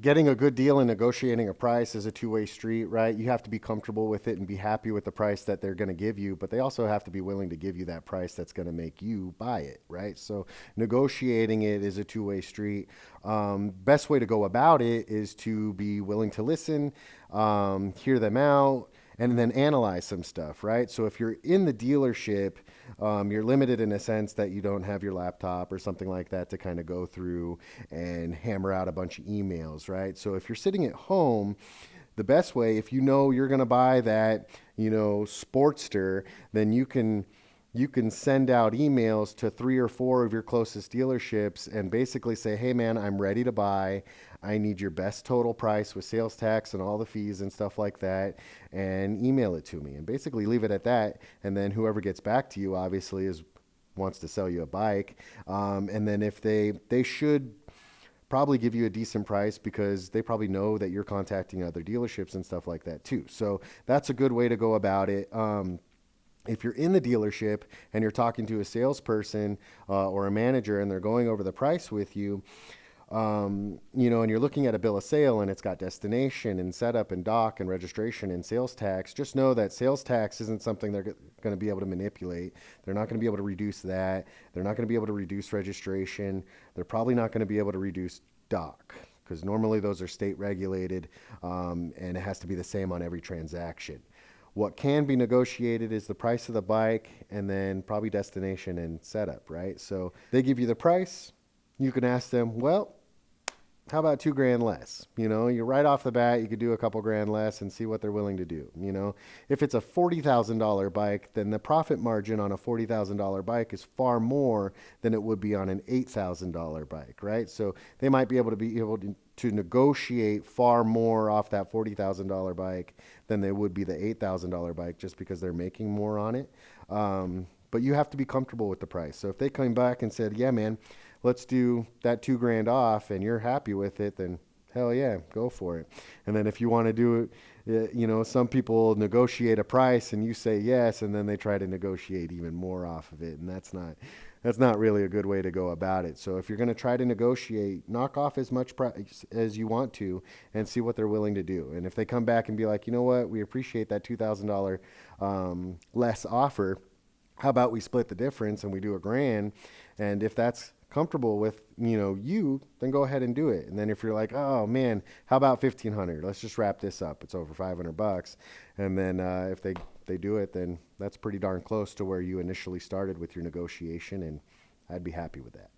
getting a good deal and negotiating a price is a two-way street, right? You have to be comfortable with it and be happy with the price that they're going to give you, but they also have to be willing to give you that price that's going to make you buy it, right? So negotiating it is a two-way street. Best way to go about it is to be willing to listen, hear them out, and then analyze some stuff, right? So if you're in the dealership, you're limited in a sense that you don't have your laptop or something like that to kind of go through and hammer out a bunch of emails, right? So if you're sitting at home, the best way, if you know you're going to buy that, Sportster, then you can send out emails to three or four of your closest dealerships and basically say, hey man, I'm ready to buy. I need your best total price with sales tax and all the fees and stuff like that, and email it to me. And basically leave it at that. And then whoever gets back to you obviously is wants to sell you a bike. And then if they should probably give you a decent price because they probably know that you're contacting other dealerships and stuff like that too. So that's a good way to go about it. If you're in the dealership and you're talking to a salesperson or a manager and they're going over the price with you, and you're looking at a bill of sale and it's got destination and setup and dock and registration and sales tax, just know that sales tax isn't something they're going to be able to manipulate. They're not going to be able to reduce that. They're not going to be able to reduce registration. They're probably not going to be able to reduce dock because normally those are state regulated, and it has to be the same on every transaction. What can be negotiated is the price of the bike and then probably destination and setup, right? So they give you the price. You can ask them, well, how about $2,000 less? You right off the bat, you could do a couple grand less and see what they're willing to do. If it's a $40,000 bike, then the profit margin on a $40,000 bike is far more than it would be on an $8,000 bike, right? So they might be able to negotiate far more off that $40,000 bike than they would be the $8,000 bike just because they're making more on it. But you have to be comfortable with the price. So if they come back and said, yeah, man, let's do that $2,000 off and you're happy with it, then hell yeah, go for it. And then if you want to do it, some people negotiate a price and you say yes, and then they try to negotiate even more off of it. And that's not really a good way to go about it. So if you're going to try to negotiate, knock off as much price as you want to and see what they're willing to do. And if they come back and be like, you know what, we appreciate that $2,000 less offer. How about we split the difference and we do $1,000? And if that's comfortable with you, then go ahead and do it. And then if you're like, oh man, how about 1,500? Let's just wrap this up. It's over $500. And then if they do it, then that's pretty darn close to where you initially started with your negotiation, and I'd be happy with that.